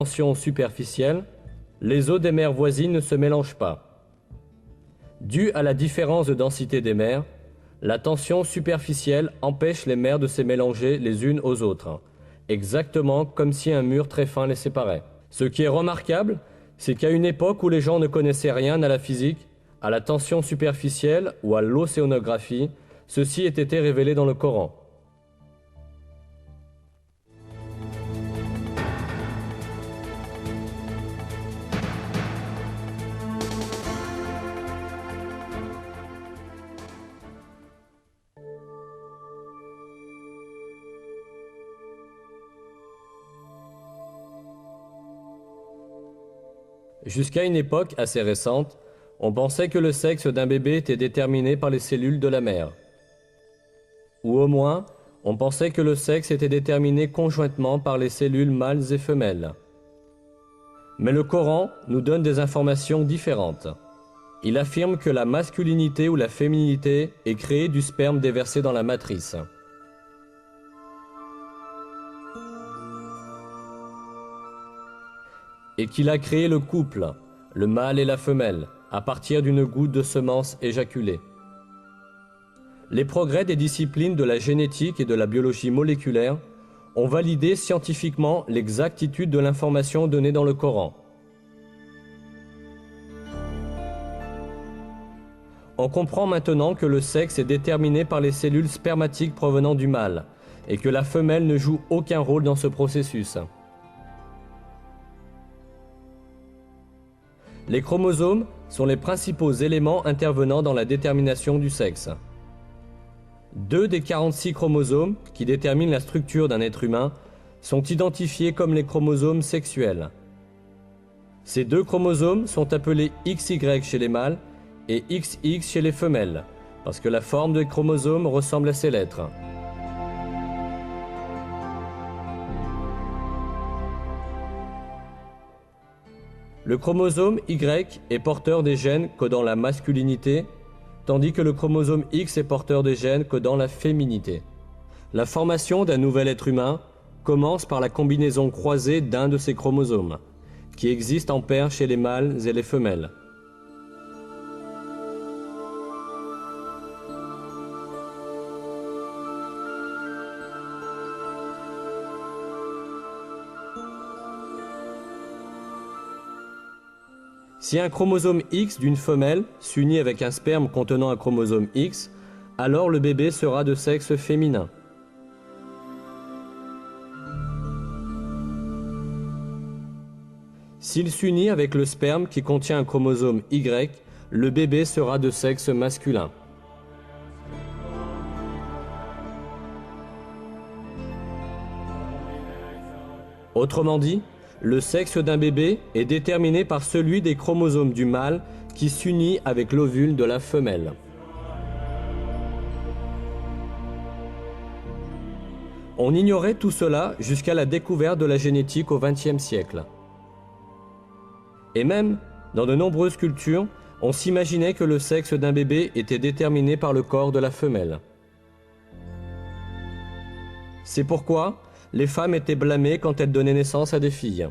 tension superficielle, les eaux des mers voisines ne se mélangent pas. Dû à la différence de densité des mers, la tension superficielle empêche les mers de se mélanger les unes aux autres, exactement comme si un mur très fin les séparait. Ce qui est remarquable, c'est qu'à une époque où les gens ne connaissaient rien à la physique, à la tension superficielle ou à l'océanographie, ceci ait été révélé dans le Coran. Jusqu'à une époque assez récente, on pensait que le sexe d'un bébé était déterminé par les cellules de la mère. Ou au moins, on pensait que le sexe était déterminé conjointement par les cellules mâles et femelles. Mais le Coran nous donne des informations différentes. Il affirme que la masculinité ou la féminité est créée du sperme déversé dans la matrice. Et qu'il a créé le couple, le mâle et la femelle, à partir d'une goutte de semence éjaculée. Les progrès des disciplines de la génétique et de la biologie moléculaire ont validé scientifiquement l'exactitude de l'information donnée dans le Coran. On comprend maintenant que le sexe est déterminé par les cellules spermatiques provenant du mâle et que la femelle ne joue aucun rôle dans ce processus. Les chromosomes sont les principaux éléments intervenant dans la détermination du sexe. 2 des 46 chromosomes qui déterminent la structure d'un être humain sont identifiés comme les chromosomes sexuels. Ces 2 chromosomes sont appelés XY chez les mâles et XX chez les femelles, parce que la forme des chromosomes ressemble à ces lettres. Le chromosome Y est porteur des gènes codant la masculinité, tandis que le chromosome X est porteur des gènes codant la féminité. La formation d'un nouvel être humain commence par la combinaison croisée d'un de ces chromosomes, qui existe en paire chez les mâles et les femelles. Si un chromosome X d'une femelle s'unit avec un sperme contenant un chromosome X, alors le bébé sera de sexe féminin. S'il s'unit avec le sperme qui contient un chromosome Y, le bébé sera de sexe masculin. Autrement dit, le sexe d'un bébé est déterminé par celui des chromosomes du mâle qui s'unit avec l'ovule de la femelle. On ignorait tout cela jusqu'à la découverte de la génétique au XXe siècle. Et même, dans de nombreuses cultures, on s'imaginait que le sexe d'un bébé était déterminé par le corps de la femelle. C'est pourquoi les femmes étaient blâmées quand elles donnaient naissance à des filles.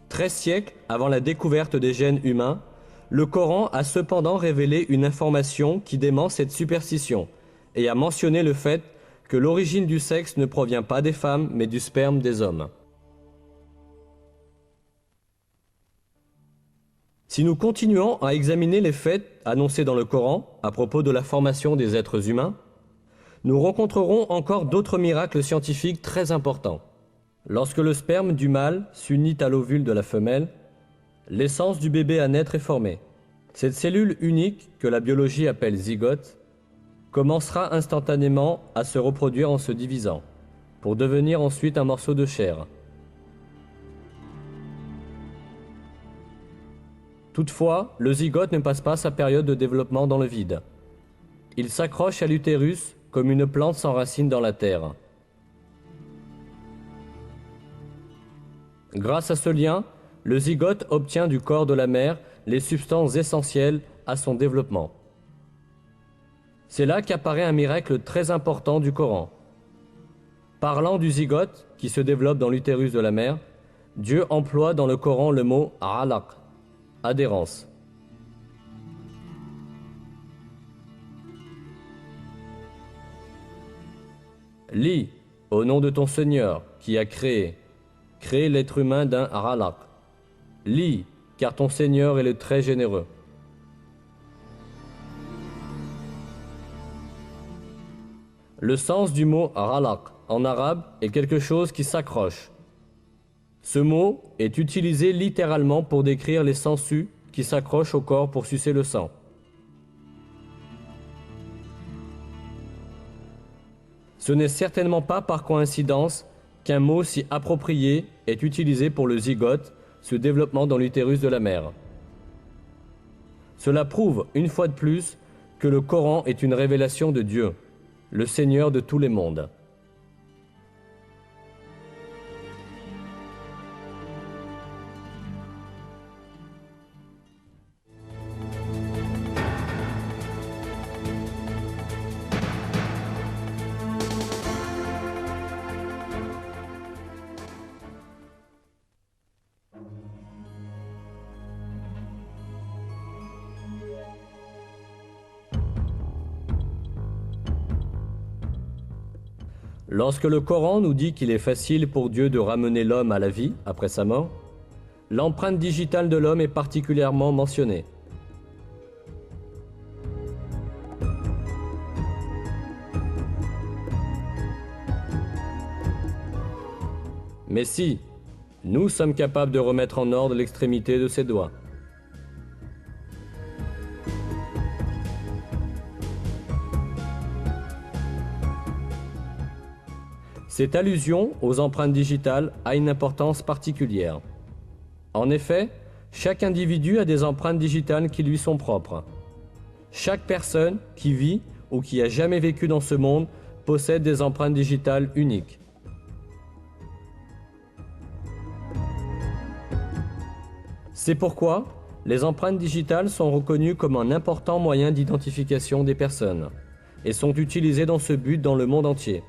13 siècles avant la découverte des gènes humains, le Coran a cependant révélé une information qui dément cette superstition et a mentionné le fait que l'origine du sexe ne provient pas des femmes mais du sperme des hommes. Si nous continuons à examiner les faits annoncés dans le Coran à propos de la formation des êtres humains, nous rencontrerons encore d'autres miracles scientifiques très importants. Lorsque le sperme du mâle s'unit à l'ovule de la femelle, l'essence du bébé à naître est formée. Cette cellule unique, que la biologie appelle zygote, commencera instantanément à se reproduire en se divisant, pour devenir ensuite un morceau de chair. Toutefois, le zygote ne passe pas sa période de développement dans le vide. Il s'accroche à l'utérus comme une plante s'enracine dans la terre. Grâce à ce lien, le zygote obtient du corps de la mère les substances essentielles à son développement. C'est là qu'apparaît un miracle très important du Coran. Parlant du zygote, qui se développe dans l'utérus de la mère, Dieu emploie dans le Coran le mot « alaq », adhérence. Lis, au nom de ton Seigneur, qui a créé l'être humain d'un alaq. Lis, car ton Seigneur est le très généreux. Le sens du mot « alaq » en arabe est quelque chose qui s'accroche. Ce mot est utilisé littéralement pour décrire les sangsues qui s'accrochent au corps pour sucer le sang. Ce n'est certainement pas par coïncidence qu'un mot si approprié est utilisé pour le zygote, ce développement dans l'utérus de la mère. Cela prouve, une fois de plus, que le Coran est une révélation de Dieu, le Seigneur de tous les mondes. Lorsque le Coran nous dit qu'il est facile pour Dieu de ramener l'homme à la vie après sa mort, l'empreinte digitale de l'homme est particulièrement mentionnée. Mais si, nous sommes capables de remettre en ordre l'extrémité de ses doigts. Cette allusion aux empreintes digitales a une importance particulière. En effet, chaque individu a des empreintes digitales qui lui sont propres. Chaque personne qui vit ou qui a jamais vécu dans ce monde possède des empreintes digitales uniques. C'est pourquoi les empreintes digitales sont reconnues comme un important moyen d'identification des personnes et sont utilisées dans ce but dans le monde entier.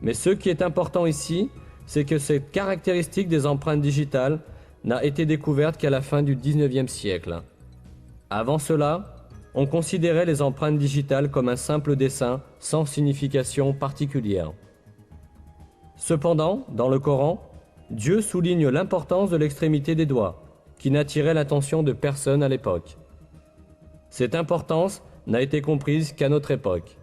Mais ce qui est important ici, c'est que cette caractéristique des empreintes digitales n'a été découverte qu'à la fin du XIXe siècle. Avant cela, on considérait les empreintes digitales comme un simple dessin sans signification particulière. Cependant, dans le Coran, Dieu souligne l'importance de l'extrémité des doigts, qui n'attirait l'attention de personne à l'époque. Cette importance n'a été comprise qu'à notre époque.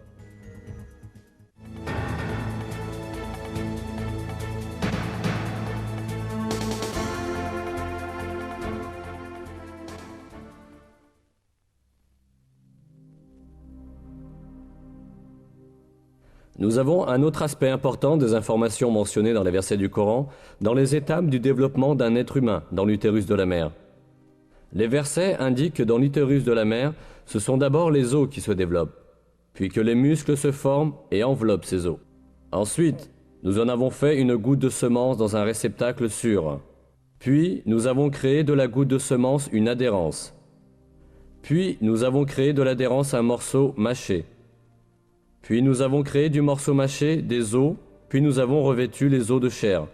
Nous avons un autre aspect important des informations mentionnées dans les versets du Coran, dans les étapes du développement d'un être humain dans l'utérus de la mère. Les versets indiquent que dans l'utérus de la mère, ce sont d'abord les os qui se développent, puis que les muscles se forment et enveloppent ces os. Ensuite, nous en avons fait une goutte de semence dans un réceptacle sûr. Puis, nous avons créé de la goutte de semence une adhérence. Puis, nous avons créé de l'adhérence un morceau mâché. Puis nous avons créé du morceau mâché des os, puis nous avons revêtu les os de chair.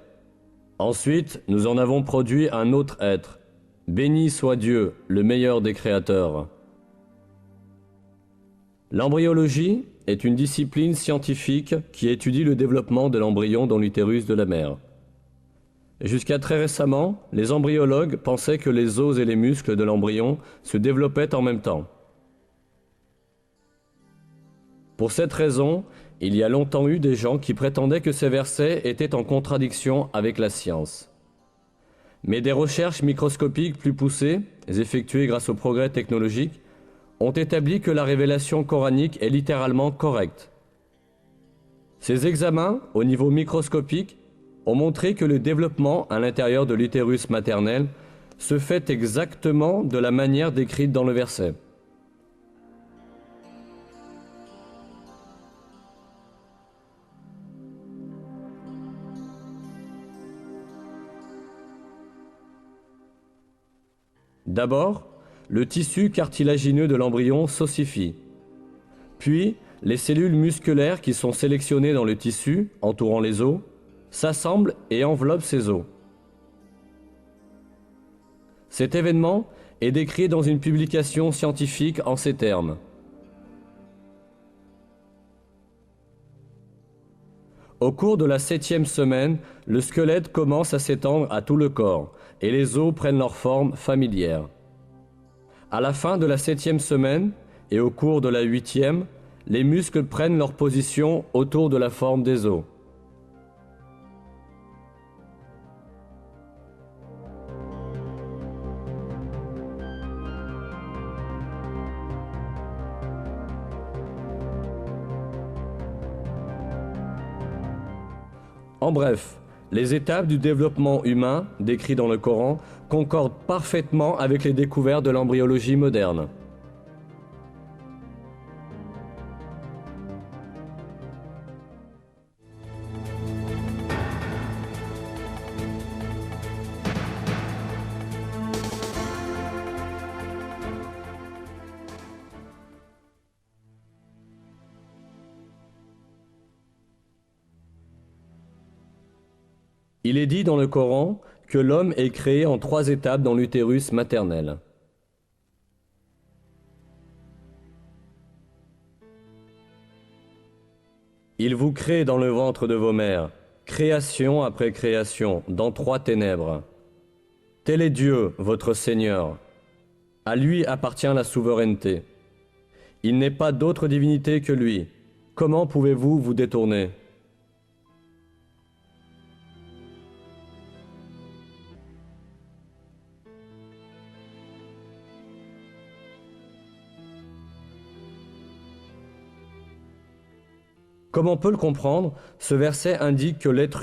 Ensuite, nous en avons produit un autre être. Béni soit Dieu, le meilleur des créateurs. L'embryologie est une discipline scientifique qui étudie le développement de l'embryon dans l'utérus de la mère. Jusqu'à très récemment, les embryologues pensaient que les os et les muscles de l'embryon se développaient en même temps. Pour cette raison, il y a longtemps eu des gens qui prétendaient que ces versets étaient en contradiction avec la science. Mais des recherches microscopiques plus poussées, effectuées grâce au progrès technologique, ont établi que la révélation coranique est littéralement correcte. Ces examens, au niveau microscopique, ont montré que le développement à l'intérieur de l'utérus maternel se fait exactement de la manière décrite dans le verset. D'abord, le tissu cartilagineux de l'embryon s'ossifie. Puis, les cellules musculaires qui sont sélectionnées dans le tissu entourant les os s'assemblent et enveloppent ces os. Cet événement est décrit dans une publication scientifique en ces termes. Au cours de la 7e semaine, le squelette commence à s'étendre à tout le corps et les os prennent leur forme familière. À la fin de la 7e semaine et au cours de la 8e, les muscles prennent leur position autour de la forme des os. En bref, les étapes du développement humain, décrites dans le Coran, concordent parfaitement avec les découvertes de l'embryologie moderne. Il est dit dans le Coran que l'homme est créé en 3 étapes dans l'utérus maternel. Il vous crée dans le ventre de vos mères, création après création, dans 3 ténèbres. Tel est Dieu, votre Seigneur. À lui appartient la souveraineté. Il n'est pas d'autre divinité que lui. Comment pouvez-vous vous détourner ? Comme on peut le comprendre, ce verset indique que l'être humain